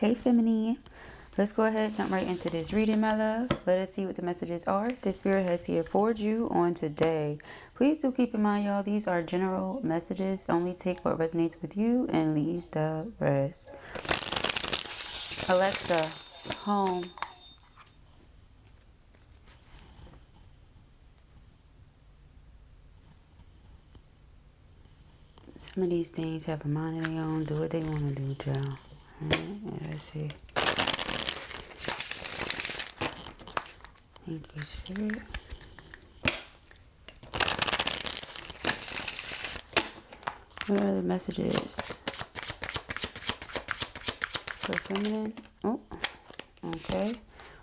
Hey Femini, let's go ahead, jump right into this reading, my love. Let us see what the messages are the Spirit has here for you on today. Please do keep in mind, y'all, these are general messages. Only take what resonates with you and leave the rest. Alexa, home. Some of these things have a mind of their own. Do what they want to do, child. Alright, let's see. Thank you, Spirit. What are the messages for feminine? Oh, okay.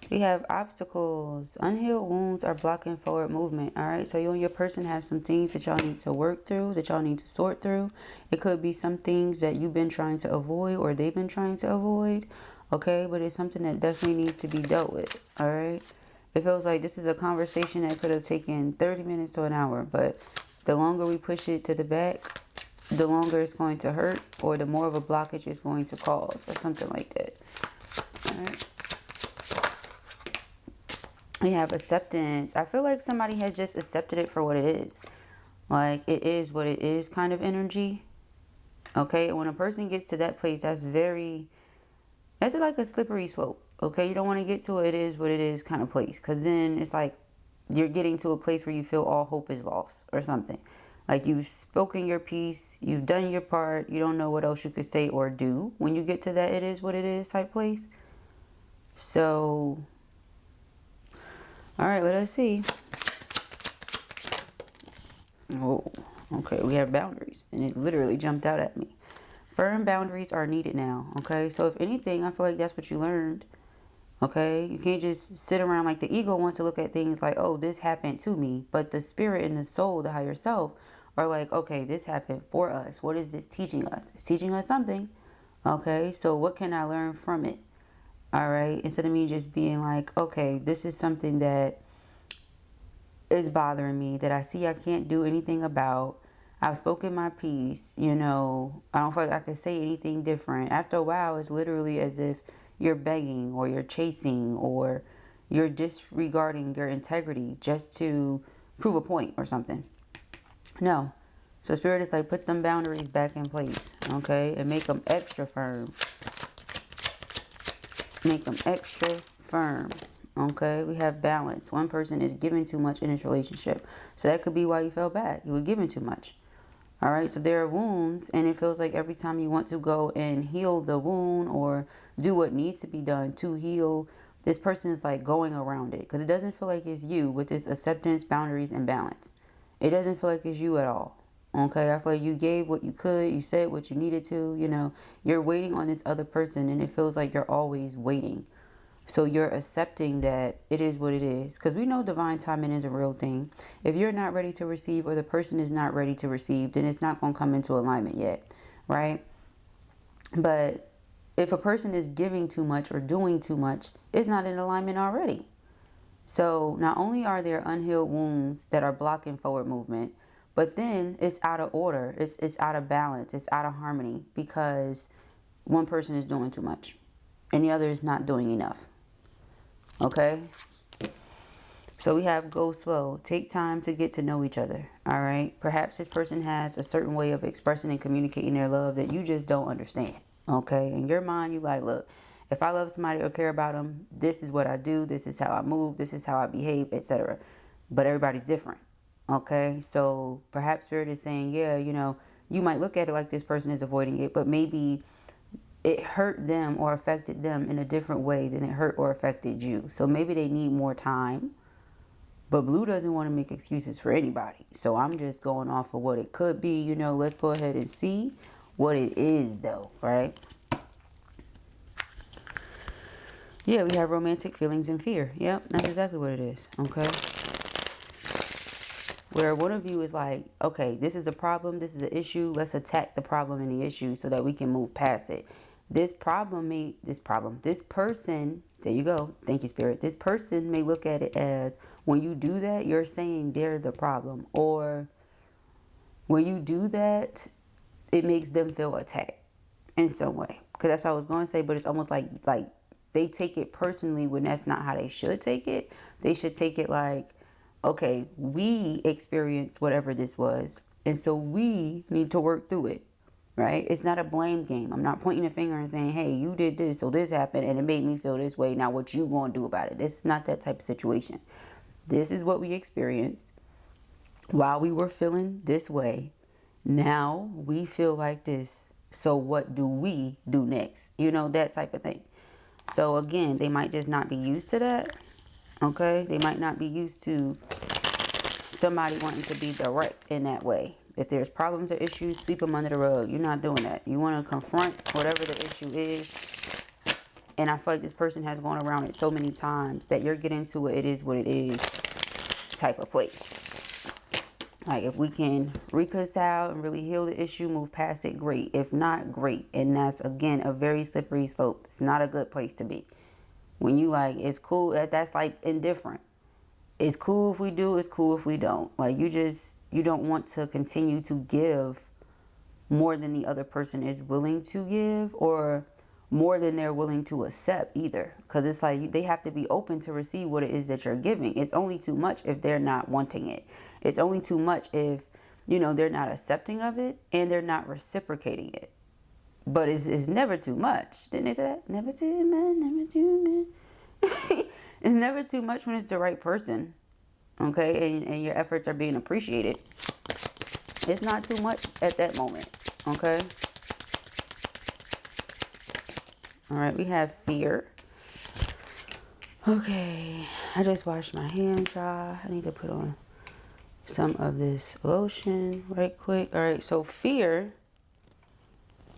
We have obstacles. Unhealed wounds are blocking forward movement. All right. So you and your person have some things that y'all need to work through, that y'all need to sort through. It could be some things that you've been trying to avoid or they've been trying to avoid. Okay. But it's something that definitely needs to be dealt with. All right. It feels like this is a conversation that could have taken 30 minutes to an hour. But the longer we push it to the back, the longer it's going to hurt, or the more of a blockage it's going to cause, or something like that. All right. We have acceptance. I feel like somebody has just accepted it for what it is. Like, it is what it is kind of energy. Okay. And when a person gets to that place, that's like a slippery slope. Okay. You don't want to get to it is what it is kind of place. Because then it's like you're getting to a place where you feel all hope is lost or something. Like, you've spoken your piece. You've done your part. You don't know what else you could say or do when you get to that it is what it is type place. So, all right, let us see. Oh, okay. We have boundaries. And it literally jumped out at me. Firm boundaries are needed now. Okay. So if anything, I feel like that's what you learned. Okay. You can't just sit around like the ego wants to look at things like, oh, this happened to me. But the spirit and the soul, the higher self, are like, okay, this happened for us. What is this teaching us? It's teaching us something. Okay. So what can I learn from it? All right. Instead of me just being like, okay, this is something that is bothering me, that I see I can't do anything about. I've spoken my piece, you know, I don't feel like I could say anything different. After a while, it's literally as if you're begging or you're chasing or you're disregarding your integrity just to prove a point or something. No. So Spirit is like, put them boundaries back in place, okay? And make them extra firm. Make them extra firm. Okay, we have balance. One person is giving too much in this relationship. So that could be why you fell back. You were giving too much. All right, so there are wounds, and it feels like every time you want to go and heal the wound or do what needs to be done to heal, this person is like going around it. Because it doesn't feel like it's you with this acceptance, boundaries, and balance. It doesn't feel like it's you at all. Okay, I feel like you gave what you could. You said what you needed to. You know, you're waiting on this other person, and it feels like you're always waiting. So you're accepting that it is what it is. Because we know divine timing is a real thing. If you're not ready to receive, or the person is not ready to receive, then it's not going to come into alignment yet. Right? But if a person is giving too much or doing too much, it's not in alignment already. So not only are there unhealed wounds that are blocking forward movement, but then it's out of order. It's out of balance. It's out of harmony because one person is doing too much and the other is not doing enough. Okay, so we have go slow. Take time to get to know each other. All right. Perhaps this person has a certain way of expressing and communicating their love that you just don't understand. Okay. In your mind, you like, look, if I love somebody or care about them, this is what I do. This is how I move. This is how I behave, etc. But everybody's different. Okay. So perhaps Spirit is saying, yeah, you know, you might look at it like this person is avoiding it, but maybe it hurt them or affected them in a different way than it hurt or affected you. So maybe they need more time. But Blue doesn't want to make excuses for anybody. So I'm just going off of what it could be. You know, let's go ahead and see what it is though, right? Yeah, we have romantic feelings and fear. Yep, that's exactly what it is. Okay. Where one of you is like, okay, this is a problem. This is an issue. Let's attack the problem and the issue so that we can move past it. This person, there you go. Thank you, Spirit. This person may look at it as, when you do that, you're saying they're the problem. Or when you do that, it makes them feel attacked in some way. because that's what I was going to say, but it's almost like they take it personally when that's not how they should take it. They should take it like, okay, we experienced whatever this was, and so we need to work through it, right? It's not a blame game. I'm not pointing a finger and saying, hey, you did this, so this happened, and it made me feel this way. Now what you going to do about it? This is not that type of situation. This is what we experienced while we were feeling this way. Now we feel like this. So what do we do next? You know, that type of thing. So again, they might just not be used to that. Okay? They might not be used to somebody wanting to be direct in that way. If there's problems or issues, sweep them under the rug. You're not doing that. You want to confront whatever the issue is. And I feel like this person has gone around it so many times that you're getting to it is what it is type of place. Like, if we can reconcile and really heal the issue, move past it, great. If not, great. And that's, again, a very slippery slope. It's not a good place to be. When you like, it's cool, that's like indifferent. It's cool if we do, it's cool if we don't. Like, you don't want to continue to give more than the other person is willing to give, or more than they're willing to accept either. Because it's like they have to be open to receive what it is that you're giving. It's only too much if they're not wanting it. It's only too much if, you know, they're not accepting of it and they're not reciprocating it. But it's never too much. Didn't they say that? Never too much, never too much. It's never too much when it's the right person. Okay? And your efforts are being appreciated. It's not too much at that moment. Okay? All right, we have fear. Okay, I just washed my hands, y'all. I need to put on some of this lotion right quick. All right, so fear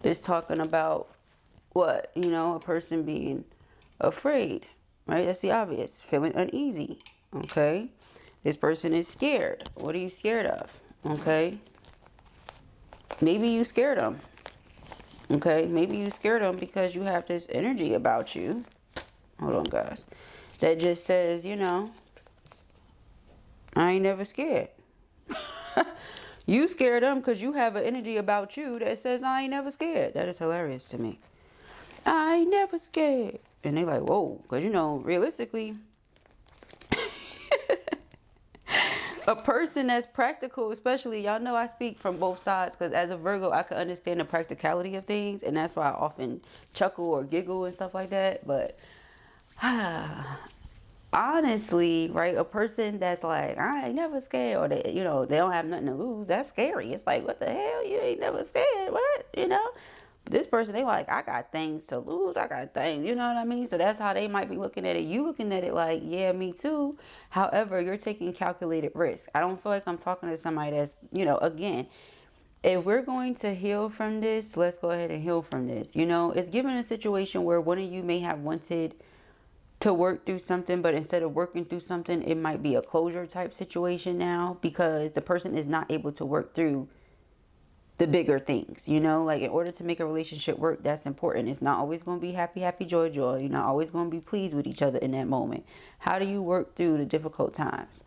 is talking about what? You know, a person being afraid, right? That's the obvious. Feeling uneasy, okay? This person is scared. What are you scared of? Okay? Maybe you scared them. Okay, maybe you scared them because you have this energy about you. Hold on, guys. That just says, you know, I ain't never scared. You scared them because you have an energy about you that says, I ain't never scared. That is hilarious to me. I ain't never scared. And they like, whoa. Because, you know, realistically, a person that's practical, especially, y'all know I speak from both sides, because as a Virgo, I can understand the practicality of things, and that's why I often chuckle or giggle and stuff like that. But honestly, right, a person that's like, I ain't never scared, or they, you know, they don't have nothing to lose, that's scary. It's like, what the hell? You ain't never scared? What? You know? But this person, they like, I got things to lose. I got things, you know what I mean? So that's how they might be looking at it. You looking at it like, yeah, me too. However, you're taking calculated risk. I don't feel like I'm talking to somebody that's, you know, again, if we're going to heal from this, let's go ahead and heal from this. You know, it's given a situation where one of you may have wanted to work through something, but instead of working through something, it might be a closure type situation now, because the person is not able to work through the bigger things, you know, like in order to make a relationship work, that's important. It's not always going to be happy, happy, joy, joy. You're not always going to be pleased with each other in that moment. How do you work through the difficult times?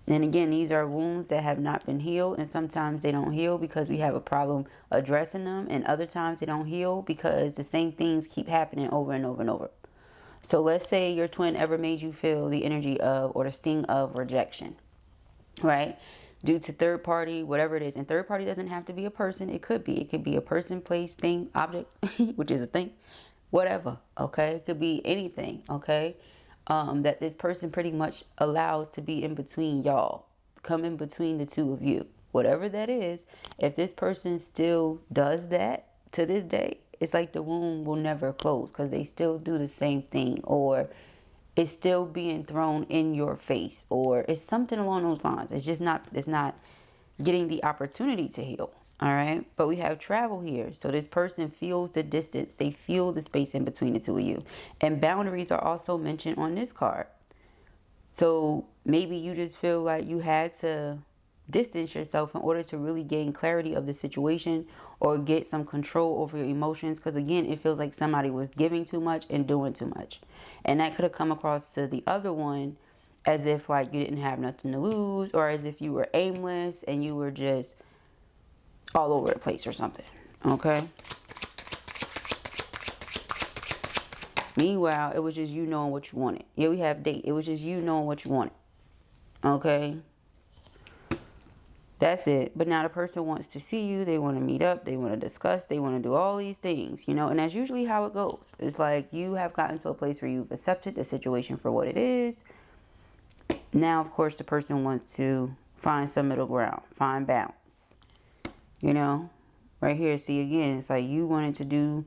And again, these are wounds that have not been healed, and sometimes they don't heal because we have a problem addressing them, and other times they don't heal because the same things keep happening over and over and over. So let's say your twin ever made you feel the energy of, or the sting of, rejection, right? Due to third party, whatever it is. And third party doesn't have to be a person. It could be a person, place, thing, object, which is a thing, whatever. Okay. It could be anything. Okay. That this person pretty much allows to be in between y'all, come in between the two of you, whatever that is. If this person still does that to this day, it's like the wound will never close, because they still do the same thing, or it's still being thrown in your face, or it's something along those lines. It's not getting the opportunity to heal. All right. But we have travel here. So this person feels the distance. They feel the space in between the two of you. And boundaries are also mentioned on this card. So maybe you just feel like you had to distance yourself in order to really gain clarity of the situation, or get some control over your emotions. Because again, it feels like somebody was giving too much and doing too much. And that could have come across to the other one as if like you didn't have nothing to lose, or as if you were aimless and you were just all over the place or something. Okay. Meanwhile, it was just you knowing what you wanted. Yeah, we have date. It was just you knowing what you wanted. Okay? That's it. But now the person wants to see you. They want to meet up. They want to discuss. They want to do all these things, you know. And that's usually how it goes. It's like you have gotten to a place where you've accepted the situation for what it is. Now, of course, the person wants to find some middle ground. Find balance. You know. Right here, see, again, it's like you wanted to do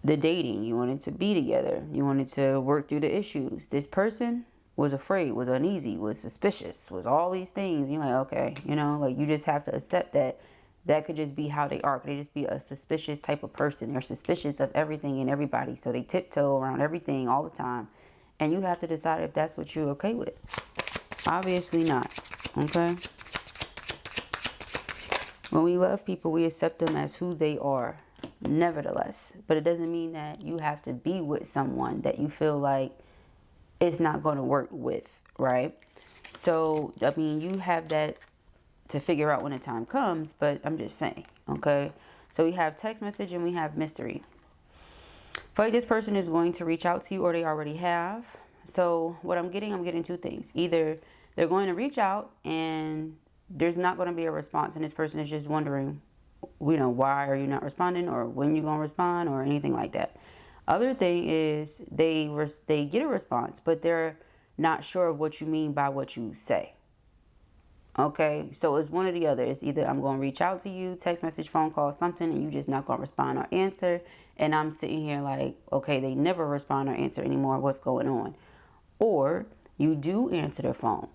the dating. You wanted to be together. You wanted to work through the issues. This person was afraid, was uneasy, was suspicious, was all these things. You're like, okay, you know, like you just have to accept that that could just be how they are. Could they just be a suspicious type of person? They're suspicious of everything and everybody. So they tiptoe around everything all the time. And you have to decide if that's what you're okay with. Obviously not. Okay? When we love people, we accept them as who they are. Nevertheless. But it doesn't mean that you have to be with someone that you feel like it's not going to work with, right? So, I mean, you have that to figure out when the time comes, but I'm just saying, okay? So we have text message and we have mystery. I feel like this person is going to reach out to you, or they already have. So what I'm getting two things. Either they're going to reach out and there's not going to be a response, and this person is just wondering, you know, why are you not responding, or when you going to respond, or anything like that. Other thing is they get a response, but they're not sure of what you mean by what you say. Okay, so it's one or the other. It's either I'm going to reach out to you, text message, phone call, something, and you just not going to respond or answer. And I'm sitting here like, okay, they never respond or answer anymore. What's going on? Or you do answer their phone,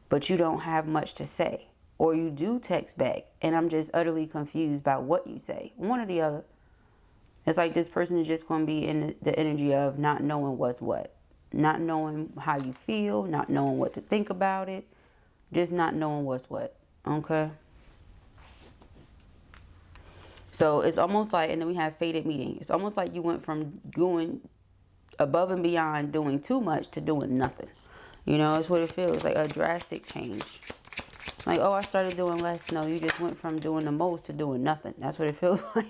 but you don't have much to say. Or you do text back, and I'm just utterly confused by what you say. One or the other. It's like this person is just going to be in the energy of not knowing what's what. Not knowing how you feel, not knowing what to think about it. Just not knowing what's what. Okay? So it's almost like, and then we have fated meeting. It's almost like you went from going above and beyond doing too much to doing nothing. You know, it's what it feels like, a drastic change. Like, oh, I started doing less. No, you just went from doing the most to doing nothing. That's what it feels like.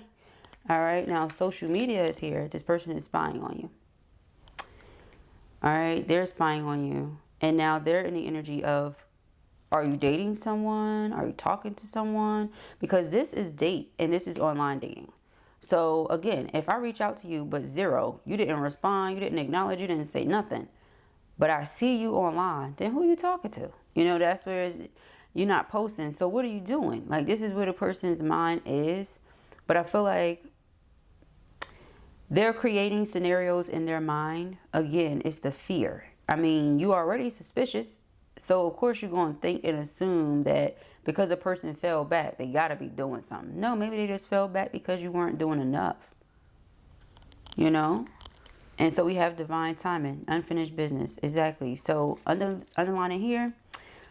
All right, now social media is here. This person is spying on you. All right, they're spying on you. And now they're in the energy of, are you dating someone? Are you talking to someone? Because this is date and this is online dating. So again, if I reach out to you but zero, you didn't respond, you didn't acknowledge, you didn't say nothing, but I see you online, then who are you talking to? You know, that's where you're not posting. So what are you doing? Like, this is where the person's mind is. But I feel like they're creating scenarios in their mind. Again, it's the fear. I mean, you already suspicious. So, of course, you're going to think and assume that because a person fell back, they got to be doing something. No, maybe they just fell back because you weren't doing enough. You know? And so we have divine timing, unfinished business. Exactly. So, underlining here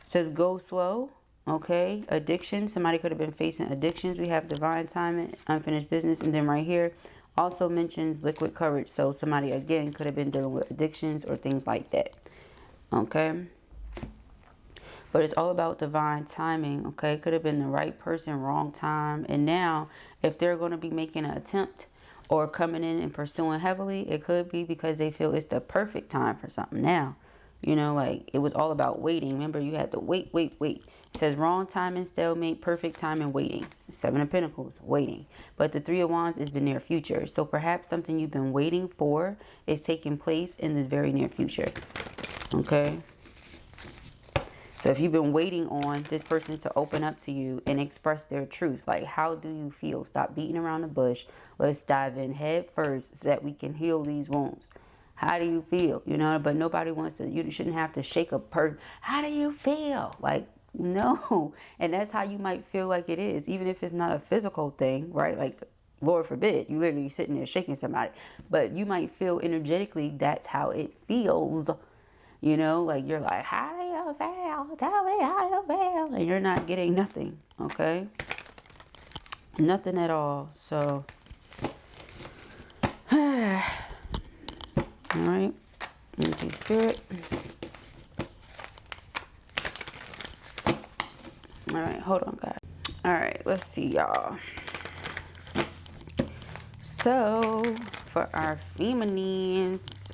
says go slow. Okay? Addiction. Somebody could have been facing addictions. We have divine timing, unfinished business. And then right here also mentions liquid courage. So, somebody, again, could have been dealing with addictions or things like that. Okay? But it's all about divine timing, okay? Could have been the right person, wrong time. And now, if they're going to be making an attempt or coming in and pursuing heavily, it could be because they feel it's the perfect time for something now. You know, like, it was all about waiting. Remember, you had to wait. It says wrong timing, stalemate, perfect timing, waiting. Seven of Pentacles, waiting. But the Three of Wands is the near future. So perhaps something you've been waiting for is taking place in the very near future, okay? So if you've been waiting on this person to open up to you and express their truth, like, how do you feel? Stop beating around the bush. Let's dive in head first so that we can heal these wounds. How do you feel? You know, but nobody wants to, you shouldn't have to shake a person. How do you feel? Like, no. And that's how you might feel like it is, even if it's not a physical thing, right? Like, Lord forbid, you literally sitting there shaking somebody. But you might feel energetically that's how it feels. You know, like, you're like, how do you feel? Tell me how you feel. And you're not getting nothing, okay? Nothing at all. So, all right. Energy spirit. All right, hold on, guys. All right, let's see, y'all. So, for our feminines,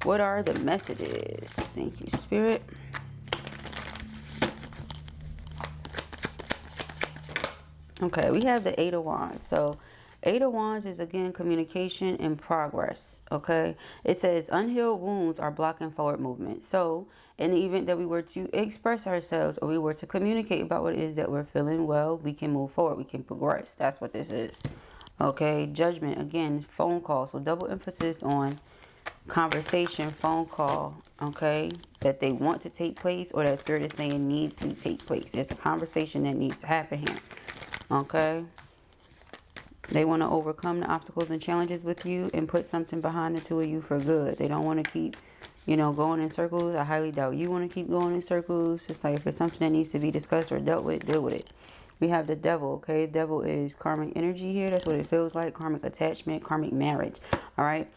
what are the messages? Thank you, Spirit. Okay, we have the Eight of Wands. So, Eight of Wands is, again, communication and progress, okay? It says, unhealed wounds are blocking forward movement. So, in the event that we were to express ourselves or we were to communicate about what it is that we're feeling, well, we can move forward. We can progress. That's what this is. Okay, Judgment, again, phone call. So, double emphasis on conversation, phone call, okay, that they want to take place or that Spirit is saying needs to take place. There's a conversation that needs to happen here, okay? They want to overcome the obstacles and challenges with you and put something behind the two of you for good. They don't want to keep, you know, going in circles. I highly doubt you want to keep going in circles. Just like if it's something that needs to be discussed or dealt with, deal with it. We have the Devil, okay? Devil is karmic energy here. That's what it feels like. Karmic attachment, karmic marriage, all right?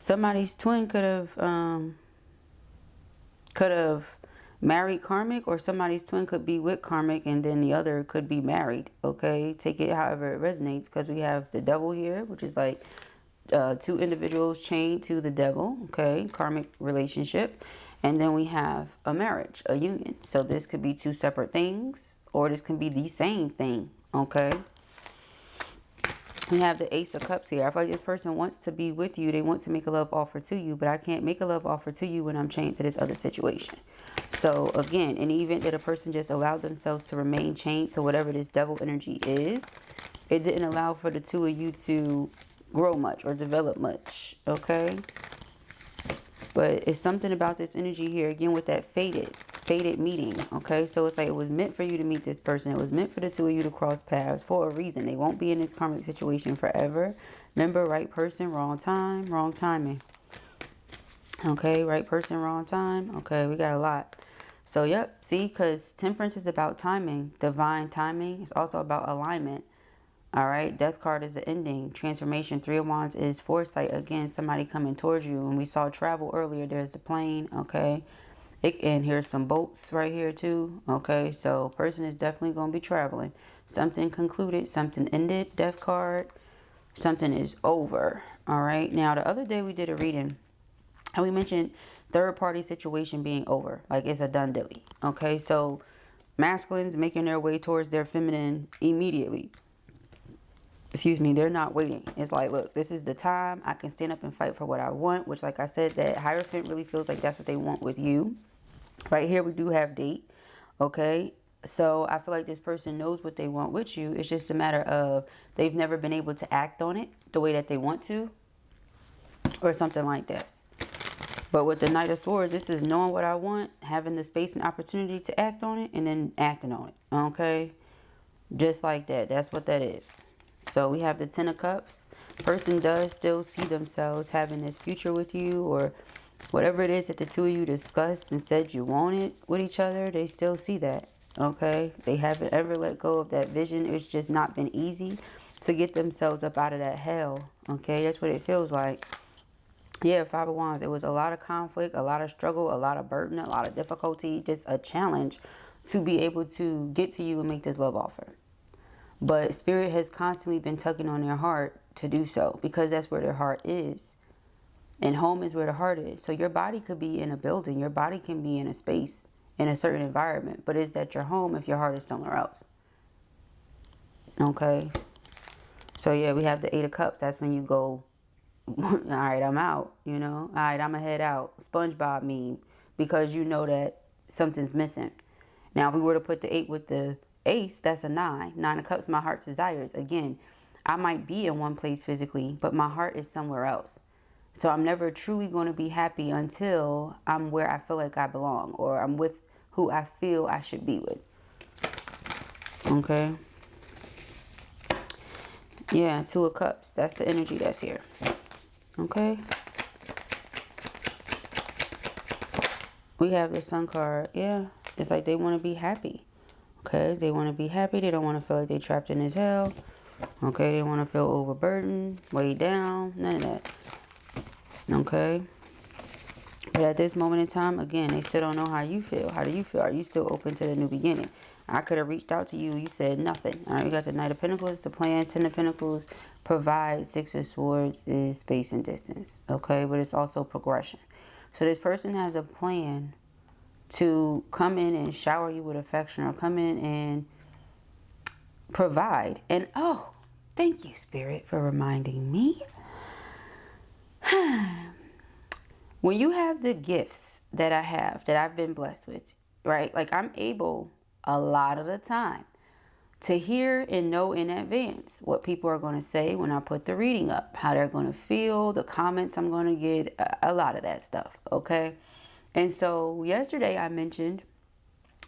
Somebody's twin could have married karmic, or somebody's twin could be with karmic and then the other could be married, okay? Take it however it resonates, because we have the Devil here, which is like two individuals chained to the Devil, okay? Karmic relationship. And then we have a marriage, a union. So this could be two separate things, or this can be the same thing, okay? We have the Ace of Cups here. I feel like this person wants to be with you. They want to make a love offer to you, but I can't make a love offer to you when I'm chained to this other situation. So again, in the event that a person just allowed themselves to remain chained to whatever this Devil energy is, it didn't allow for the two of you to grow much or develop much, okay? But it's something about this energy here, again, with that fated meeting, okay? So it's like it was meant for you to meet this person. It was meant for the two of you to cross paths for a reason. They won't be in this karmic situation forever. Remember, right person, wrong time, wrong timing. Okay, right person, wrong time. Okay, we got a lot. So, yep, see, because Temperance is about timing, divine timing. It's also about alignment. All right, Death card is the ending. Transformation, Three of Wands is foresight. Again, somebody coming towards you. When we saw travel earlier, there's the plane, okay? And here's some boats right here too, okay? So, person is definitely going to be traveling. Something concluded, something ended, Death card. Something is over, all right? Now, the other day we did a reading, and we mentioned third-party situation being over. Like, it's a done dilly, okay? So, masculines making their way towards their feminine immediately. Excuse me, they're not waiting. It's like, look, this is the time. I can stand up and fight for what I want, which, like I said, that Hierophant really feels like that's what they want with you. Right here, we do have date, okay? So I feel like this person knows what they want with you. It's just a matter of they've never been able to act on it the way that they want to, or something like that. But with the Knight of Swords, this is knowing what I want, having the space and opportunity to act on it, and then acting on it, okay? Just like that. That's what that is. So we have the Ten of Cups. Person does still see themselves having this future with you, or whatever it is that the two of you discussed and said you wanted with each other. They still see that, okay? They haven't ever let go of that vision. It's just not been easy to get themselves up out of that hell, okay? That's what it feels like. Yeah, Five of Wands. It was a lot of conflict, a lot of struggle, a lot of burden, a lot of difficulty, just a challenge to be able to get to you and make this love offer. But Spirit has constantly been tugging on their heart to do so, because that's where their heart is. And home is where the heart is. So your body could be in a building. Your body can be in a space, in a certain environment. But is that your home if your heart is somewhere else? Okay. So yeah, we have the Eight of Cups. That's when you go, all right, I'm out, you know. All right, I'm going to head out. SpongeBob meme. Because you know that something's missing. Now, if we were to put the 8 with the Ace, that's a 9. 9 of Cups, my heart's desires. Again, I might be in one place physically, but my heart is somewhere else. So I'm never truly going to be happy until I'm where I feel like I belong, or I'm with who I feel I should be with. Okay. Yeah, Two of Cups. That's the energy that's here. Okay. We have the Sun card. Yeah, it's like they want to be happy. Okay, they want to be happy. They don't want to feel like they're trapped in this hell. Okay, they want to feel overburdened, weighed down, none of that. Okay. But at this moment in time, again, they still don't know how you feel. How do you feel? Are you still open to the new beginning? I could have reached out to you. You said nothing. All right, we got the Knight of Pentacles, the plan, Ten of Pentacles, provide, Six of Swords is space and distance. Okay, but it's also progression. So this person has a plan to come in and shower you with affection, or come in and provide. And oh, thank you, Spirit, for reminding me. When you have the gifts that I have, that I've been blessed with, right? Like, I'm able a lot of the time to hear and know in advance what people are going to say when I put the reading up, how they're going to feel, the comments I'm going to get, a lot of that stuff, okay? And so yesterday I mentioned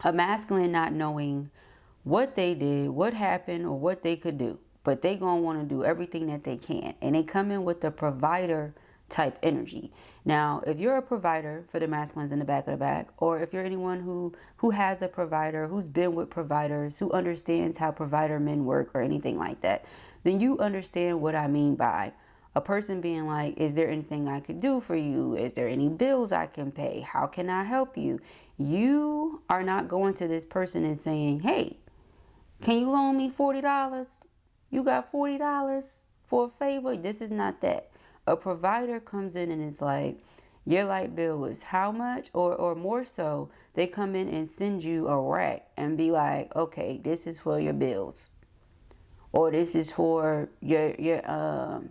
a masculine not knowing what they did, what happened, or what they could do, but they gonna want to do everything that they can, and they come in with the provider type energy. Now, if you're a provider, for the masculines in the back of the back, or if you're anyone who has a provider, who's been with providers, who understands how provider men work or anything like that, then you understand what I mean by a person being like, is there anything I could do for you? Is there any bills I can pay? How can I help you? You are not going to this person and saying, hey, can you loan me $40? You got $40 for a favor? This is not that. A provider comes in and is like, your light bill is how much? Or more so, they come in and send you a rack and be like, okay, this is for your bills. Or this is for your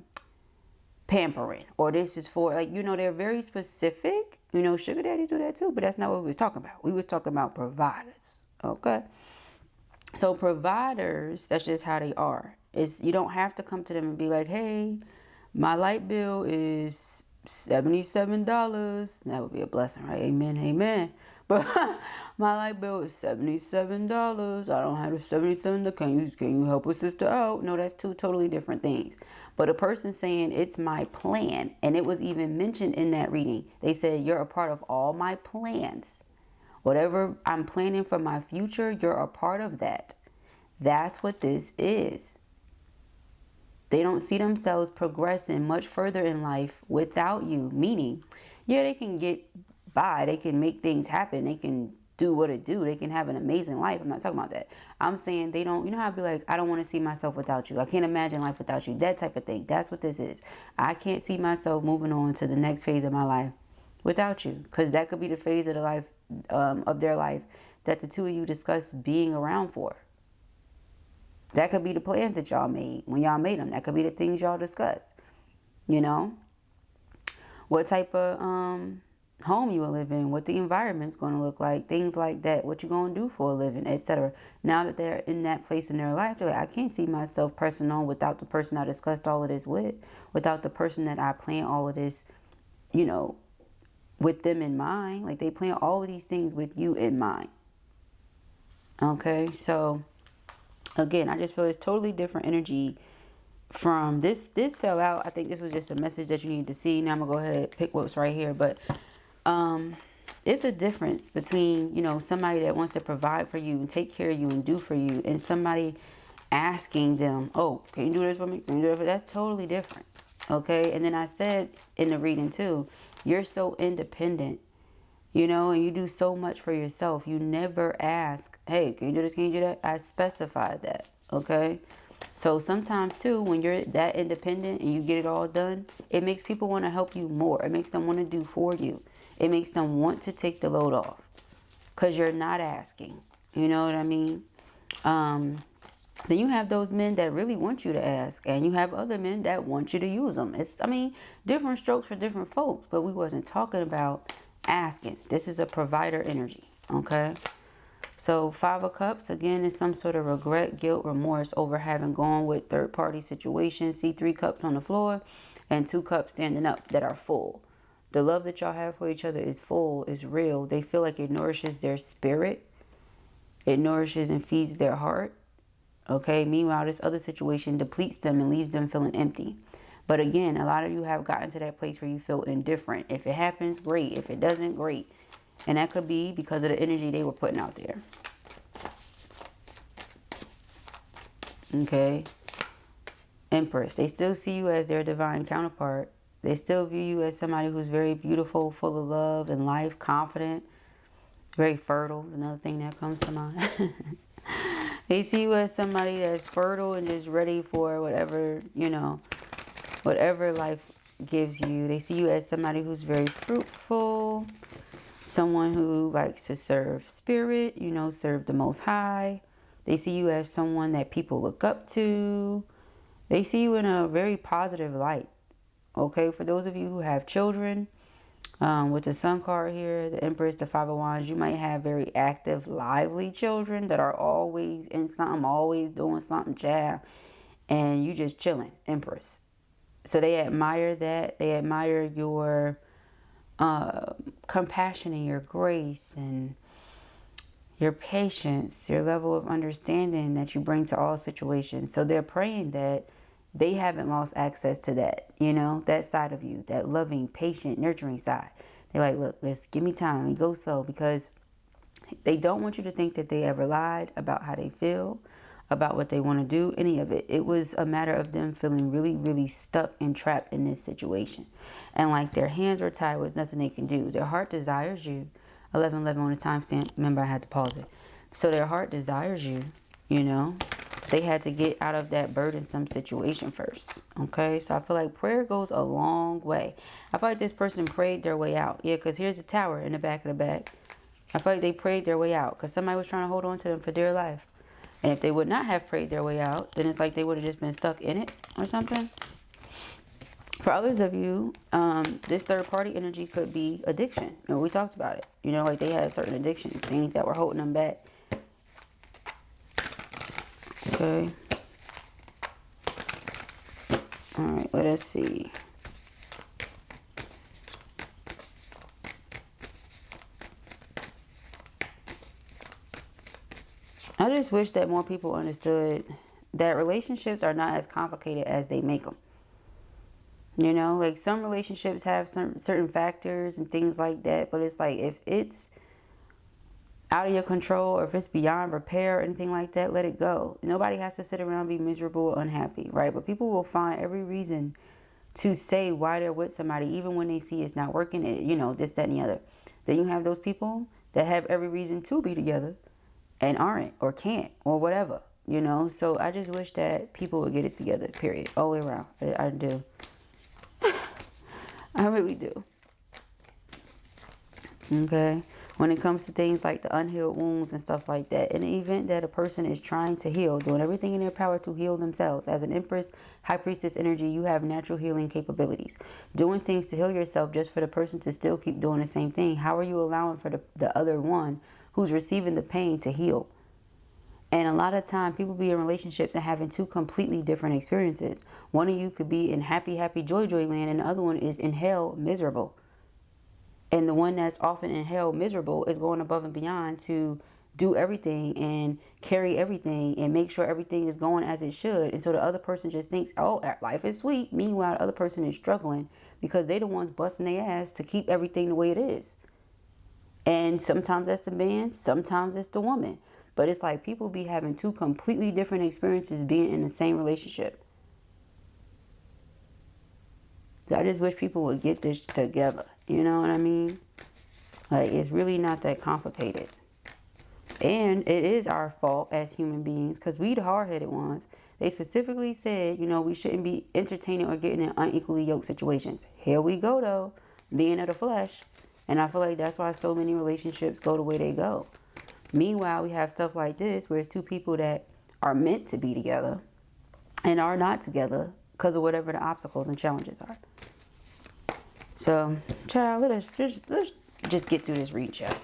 pampering. Or this is for, like, they're very specific. Sugar daddies do that too, but that's not what we was talking about. We was talking about providers, okay? So providers, that's just how they are. You don't have to come to them and be like, hey, my light bill is $77. That would be a blessing, right? Amen, amen. But my light bill is $77. I don't have the $77. Can you help a sister out? No, that's two totally different things. But a person saying it's my plan, and it was even mentioned in that reading. They said, you're a part of all my plans. Whatever I'm planning for my future, you're a part of that. That's what this is. They don't see themselves progressing much further in life without you. Meaning, yeah, they can get by. They can make things happen. They can do what it do. They can have an amazing life. I'm not talking about that. I'm saying they don't, how I'd be like, I don't want to see myself without you. I can't imagine life without you. That type of thing. That's what this is. I can't see myself moving on to the next phase of my life without you. Because that could be the phase of the life, of their life that the two of you discuss being around for. That could be the plans that y'all made when y'all made them. That could be the things y'all discussed. What type of home you will live in, what the environment's going to look like, things like that, what you going to do for a living, etc. Now that they're in that place in their life, they're like, I can't see myself pressing on without the person I discussed all of this with, without the person that I plan all of this, with them in mind. Like, they plan all of these things with you in mind. Okay, so again, I just feel it's totally different energy from this. This fell out. I think this was just a message that you need to see. Now I'm gonna go ahead and pick what's right here. But it's a difference between, somebody that wants to provide for you and take care of you and do for you, and somebody asking them, oh, can you do this for me? Can you do that for me? That's totally different. Okay. And then I said in the reading too, you're so independent, and you do so much for yourself. You never ask, hey, can you do this? Can you do that? I specified that. Okay. So sometimes too, when you're that independent and you get it all done, it makes people want to help you more. It makes them want to do for you. It makes them want to take the load off because you're not asking. You know what I mean? Then you have those men that really want you to ask, and you have other men that want you to use them. Different strokes for different folks, but we wasn't talking about asking. This is a provider energy. Okay. So 5 of Cups, again, is some sort of regret, guilt, remorse over having gone with third-party situations. See 3 cups on the floor and 2 cups standing up that are full. The love that y'all have for each other is full, is real. They feel like it nourishes their spirit. It nourishes and feeds their heart. Okay, meanwhile, this other situation depletes them and leaves them feeling empty. But again, a lot of you have gotten to that place where you feel indifferent. If it happens, great. If it doesn't, great. And that could be because of the energy they were putting out there. Okay. Empress. They still see you as their divine counterpart. They still view you as somebody who's very beautiful, full of love and life, confident, very fertile. Another thing that comes to mind. They see you as somebody that's fertile and just ready for whatever, you know, whatever life gives you. They see you as somebody who's very fruitful, someone who likes to serve spirit, you know, serve the Most High. They see you as someone that people look up to. They see you in a very positive light. Okay, for those of you who have children, with the Sun card here, the Empress, the Five of Wands, you might have very active, lively children that are always in something, always doing something, child, and you just chilling, Empress. So they admire that. They admire your compassion and your grace and your patience, your level of understanding that you bring to all situations. So they're praying that they haven't lost access to that, you know, that side of you, that loving, patient, nurturing side. They're like, look, let's give me time and go slow, because they don't want you to think that they ever lied about how they feel, about what they want to do, any of it. It was a matter of them feeling really, really stuck and trapped in this situation. And like their hands were tied, with nothing they can do. Their heart desires you. 11:11 on the timestamp. Remember, I had to pause it. So their heart desires you, you know. They had to get out of that burdensome situation first. Okay, so I feel like prayer goes a long way. I feel like this person prayed their way out. Yeah, because here's the Tower in the back of the bag. I feel like they prayed their way out because somebody was trying to hold on to them for dear life. And if they would not have prayed their way out, then it's like they would have just been stuck in it or something. For others of you, this third party energy could be addiction. You know, we talked about it. You know, like they had certain addictions, things that were holding them back. Okay. All right, let us see. I just wish that more people understood that relationships are not as complicated as they make them. You know, like some relationships have some certain factors and things like that, but it's like if it's out of your control or if it's beyond repair or anything like that, let it go. Nobody has to sit around and be miserable or unhappy, right? But people will find every reason to say why they're with somebody, even when they see it's not working, you know, this, that, and the other. Then you have those people that have every reason to be together and aren't or can't or whatever, you know. So I just wish that people would get it together, period, all the way around. I do. I really do. Okay. When it comes to things like the unhealed wounds and stuff like that, in the event that a person is trying to heal, doing everything in their power to heal themselves, as an Empress, High Priestess energy, you have natural healing capabilities. Doing things to heal yourself just for the person to still keep doing the same thing. How are you allowing for the other one who's receiving the pain to heal? And a lot of time people be in relationships and having two completely different experiences. One of you could be in happy, happy, joy, joy land, and the other one is in hell, miserable. And the one that's often in hell, miserable, is going above and beyond to do everything and carry everything and make sure everything is going as it should. And so the other person just thinks, oh, life is sweet. Meanwhile, the other person is struggling because they the ones busting their ass to keep everything the way it is. And sometimes that's the man, sometimes it's the woman. But it's like people be having two completely different experiences being in the same relationship. I just wish people would get this together. You know what I mean? Like, it's really not that complicated. And it is our fault as human beings because we the hard-headed ones. They specifically said, you know, we shouldn't be entertaining or getting in unequally yoked situations. Here we go, though, being of the flesh. And I feel like that's why so many relationships go the way they go. Meanwhile, we have stuff like this where it's two people that are meant to be together and are not together because of whatever the obstacles and challenges are. So, child, let's just get through this read, child.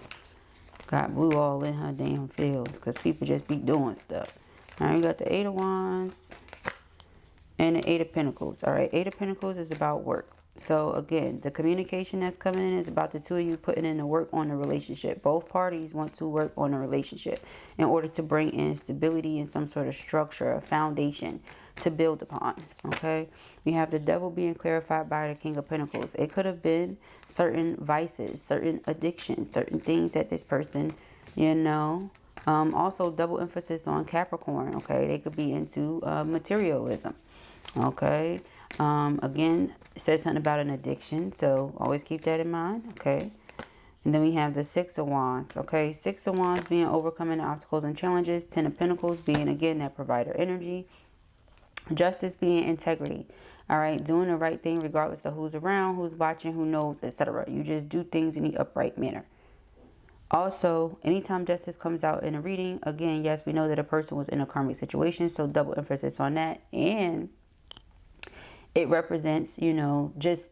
Got blue all in her damn feels because people just be doing stuff. All right, we got the Eight of Wands and the Eight of Pentacles. All right, Eight of Pentacles is about work. So, again, the communication that's coming in is about the two of you putting in the work on the relationship. Both parties want to work on the relationship in order to bring in stability and some sort of structure, a foundation to build upon, okay? We have the Devil being clarified by the King of Pentacles. It could have been certain vices, certain addictions, certain things that this person, you know, also double emphasis on Capricorn, okay? They could be into materialism, okay? Again, it says something about an addiction, so always keep that in mind, okay? And then we have the Six of Wands, okay? Six of Wands being overcoming obstacles and challenges. Ten of Pentacles being, again, that provider energy. Justice being integrity, all right? Doing the right thing regardless of who's around, who's watching, who knows, etc. You just do things in the upright manner. Also, anytime justice comes out in a reading, again, yes, we know that a person was in a karmic situation, so double emphasis on that. And it represents, you know, just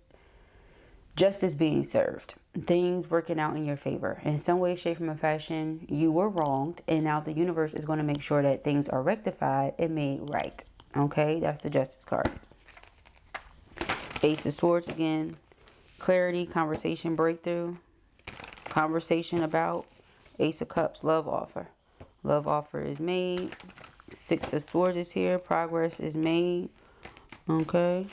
justice being served, things working out in your favor. In some way, shape, or fashion, you were wronged, and now the universe is going to make sure that things are rectified and made right. Okay, that's the Justice cards. Ace of Swords again, clarity, conversation, breakthrough. Conversation about. Ace of Cups, love offer. Love offer is made. Six of Swords is here. Progress is made. Okay.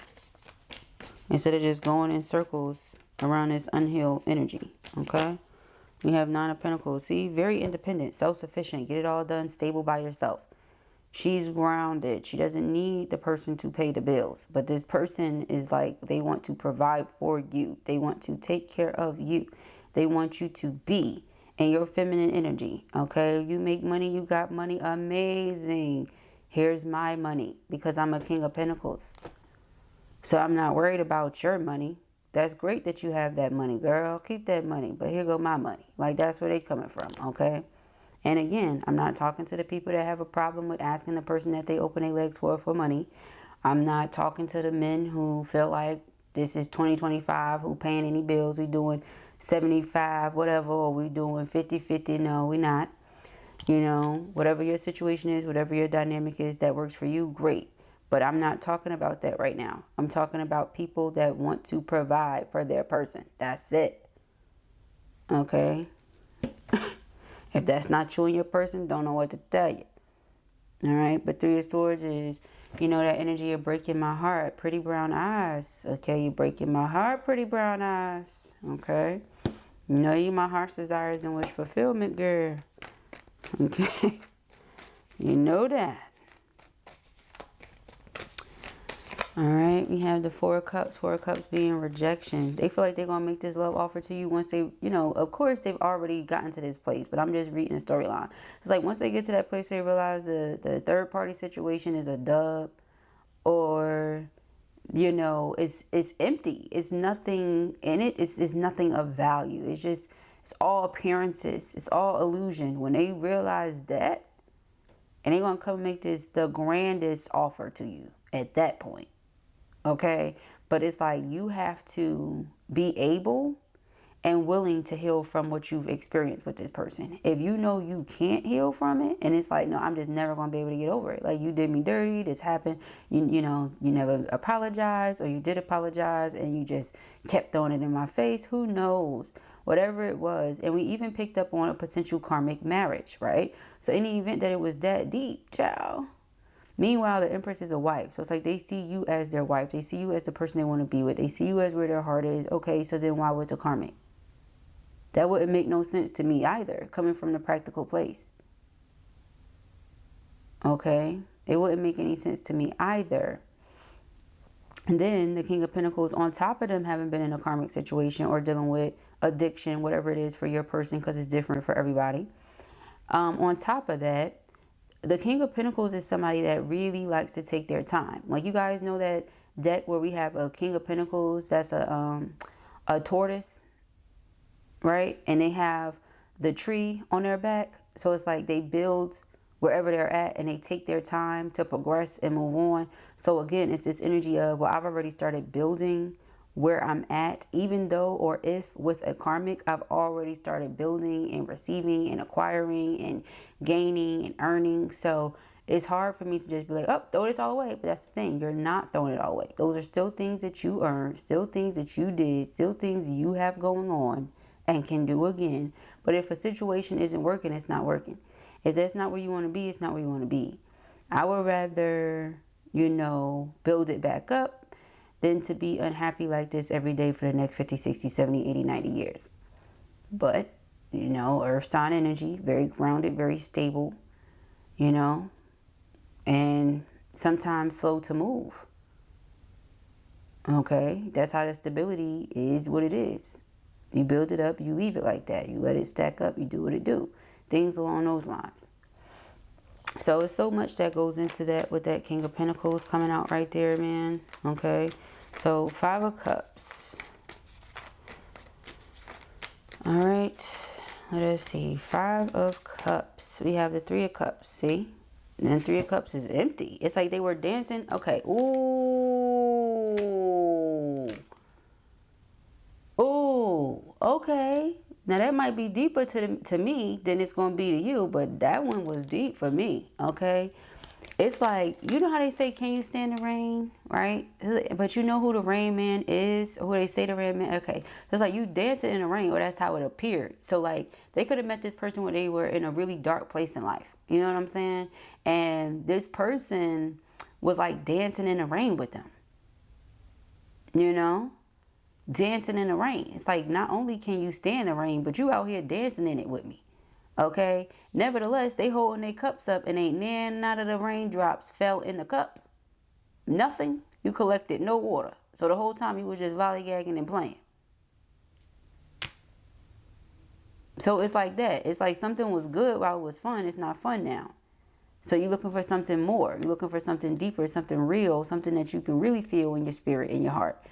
Instead of just going in circles around this unhealed energy. Okay. We have Nine of Pentacles. See, very independent, self-sufficient. Get it all done, stable by yourself. She's grounded. She doesn't need the person to pay the bills. But this person is like, they want to provide for you. They want to take care of you. They want you to be in your feminine energy. Okay, you make money, you got money, amazing. Here's my money because I'm a King of Pentacles. So I'm not worried about your money. That's great that you have that money, girl. Keep that money. But here go my money. Like, that's where they coming from, okay? And again, I'm not talking to the people that have a problem with asking the person that they open their legs for money. I'm not talking to the men who feel like this is 2025, who paying any bills. We doing 75, whatever, or we doing 50-50. No, we not. You know, whatever your situation is, whatever your dynamic is that works for you, great. But I'm not talking about that right now. I'm talking about people that want to provide for their person. That's it. Okay? If that's not you and your person, don't know what to tell you. All right? But Three of Swords is, you know, that energy of breaking my heart. Pretty brown eyes. Okay? You're breaking my heart, pretty brown eyes. Okay? You know you my heart's desires and wish fulfillment, girl. Okay? You know that. All right, we have the Four of Cups. Four of Cups being rejection. They feel like they're going to make this love offer to you once they, you know, of course, they've already gotten to this place. But I'm just reading the storyline. It's like once they get to that place, they realize the third party situation is a dub. Or, you know, it's empty. It's nothing in it. It's nothing of value. It's just, it's all appearances. It's all illusion. When they realize that, and they're going to come make this the grandest offer to you at that point. Okay, but it's like you have to be able and willing to heal from what you've experienced with this person. If you know you can't heal from it, and it's like, no, I'm just never going to be able to get over it. Like, you did me dirty, this happened, you know, you never apologized, or you did apologize and you just kept throwing it in my face. Who knows? Whatever it was. And we even picked up on a potential karmic marriage, right? So in the event that it was that deep, child. Meanwhile, the Empress is a wife. So it's like they see you as their wife. They see you as the person they want to be with. They see you as where their heart is. Okay, so then why with the karmic? That wouldn't make no sense to me either, coming from the practical place. Okay? It wouldn't make any sense to me either. And then the King of Pentacles, on top of them having been in a karmic situation or dealing with addiction, whatever it is for your person, because it's different for everybody. On top of that, the King of Pentacles is somebody that really likes to take their time. Like, you guys know that deck where we have a King of Pentacles, that's a tortoise, right? And they have the tree on their back. So it's like they build wherever they're at and they take their time to progress and move on. So again, it's this energy of, well, I've already started building where I'm at, even though or if with a karmic, I've already started building and receiving and acquiring and gaining and earning. So it's hard for me to just be like, oh, throw this all away. But that's the thing, you're not throwing it all away. Those are still things that you earned, still things that you did, still things you have going on and can do again. But if a situation isn't working, it's not working. If that's not where you want to be, it's not where you want to be. I would rather, you know, build it back up than to be unhappy like this every day for the next 50, 60, 70, 80, 90 years. But, you know, earth sign energy, very grounded, very stable, you know, and sometimes slow to move. Okay, that's how the stability is what it is. You build it up, you leave it like that. You let it stack up, you do what it do. Things along those lines. So it's so much that goes into that with that King of Pentacles coming out right there, man. Okay, so 5 of Cups. All right, let us see. 5 of Cups. We have the 3 of Cups, see? And then 3 of Cups is empty. It's like they were dancing. Okay, ooh. Ooh, okay. Now that might be deeper to me than it's going to be to you, but that one was deep for me, okay? It's like, you know how they say, can you stand the rain, right? But you know who the Rain Man is, or who they say the Rain Man, okay. It's like you dancing in the rain, or that's how it appeared. So like, they could have met this person when they were in a really dark place in life. You know what I'm saying? And this person was like dancing in the rain with them. You know? Dancing in the rain. It's like, not only can you stand the rain, but you out here dancing in it with me. Okay, nevertheless, they holding their cups up, and ain't none of the raindrops fell in the cups. Nothing. You collected no water. So the whole time you was just lollygagging and playing. So it's like that. It's like something was good while it was fun. It's not fun now. So you're looking for something more. You're looking for something deeper, something real, something that you can really feel in your spirit, in your heart.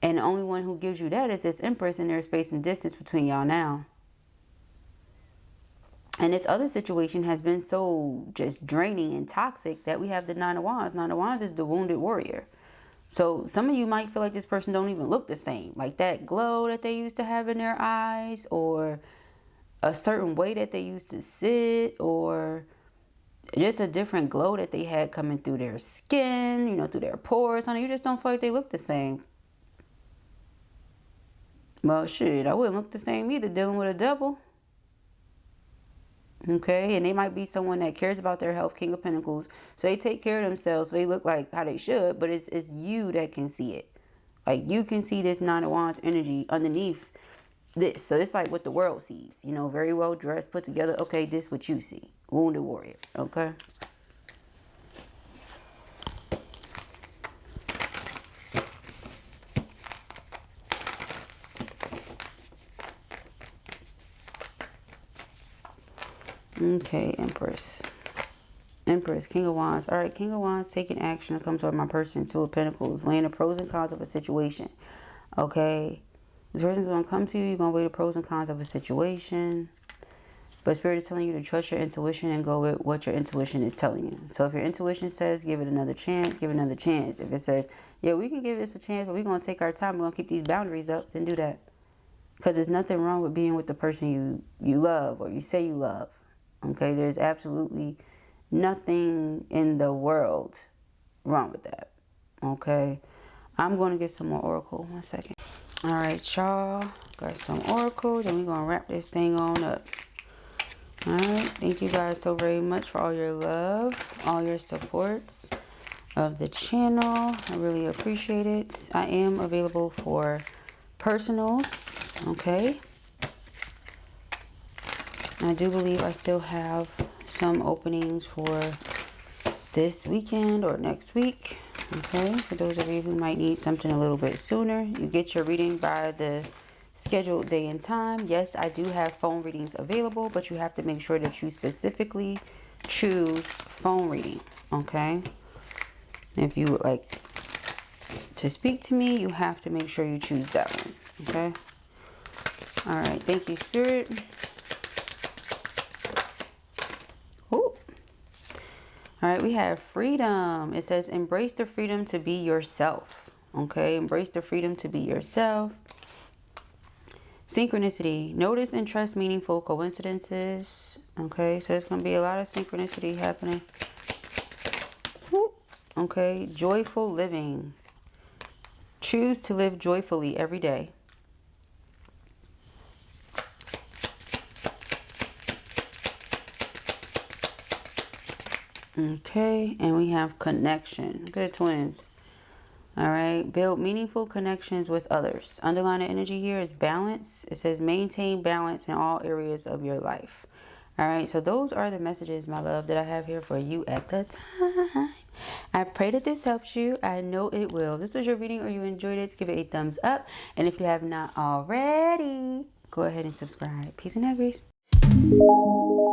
And the only one who gives you that is this Empress, and there's space and distance between y'all now. And this other situation has been so just draining and toxic that we have the 9 of Wands. 9 of Wands is the wounded warrior. So some of you might feel like this person don't even look the same. Like that glow that they used to have in their eyes, or a certain way that they used to sit, or just a different glow that they had coming through their skin, you know, through their pores. Honey, you just don't feel like they look the same. Well, shit, I wouldn't look the same either dealing with a devil. Okay, and they might be someone that cares about their health, King of Pentacles. So they take care of themselves, so they look like how they should, but it's you that can see it. Like, you can see this 9 of Wands energy underneath this. So it's like what the world sees. You know, very well dressed, put together. Okay, this what you see. Wounded warrior. Okay. Okay, Empress. Empress, King of Wands. All right, King of Wands taking action to come toward my person. 2 of Pentacles. Weighing the pros and cons of a situation. Okay. This person's going to come to you. You're going to weigh the pros and cons of a situation. But Spirit is telling you to trust your intuition and go with what your intuition is telling you. So if your intuition says give it another chance, give it another chance. If it says, yeah, we can give this a chance, but we're going to take our time. We're going to keep these boundaries up. Then do that. Because there's nothing wrong with being with the person you love or you say you love. Okay, there's absolutely nothing in the world wrong with that. Okay, I'm going to get some more oracle. 1 second. All right, y'all. Got some oracle. Then we're going to wrap this thing on up. All right. Thank you guys so very much for all your love, all your supports of the channel. I really appreciate it. I am available for personals. Okay. I do believe I still have some openings for this weekend or next week. Okay, for those of you who might need something a little bit sooner, you get your reading by the scheduled day and time. Yes, I do have phone readings available, but you have to make sure that you specifically choose phone reading. Okay, if you would like to speak to me, you have to make sure you choose that one. Okay. All right. Thank you, Spirit. All right, we have freedom. It says embrace the freedom to be yourself. Okay, embrace the freedom to be yourself. Synchronicity. Notice and trust meaningful coincidences. Okay, so there's going to be a lot of synchronicity happening. Okay, joyful living. Choose to live joyfully every day. Okay, and we have connection. Good twins. All right, build meaningful connections with others. Underlying energy here is balance. It says maintain balance in all areas of your life. All right, so those are the messages, my love, that I have here for you at the time. I pray that this helps you. I know it will. If this was your reading or you enjoyed it, give it a thumbs up. And if you have not already, go ahead and subscribe. Peace and love.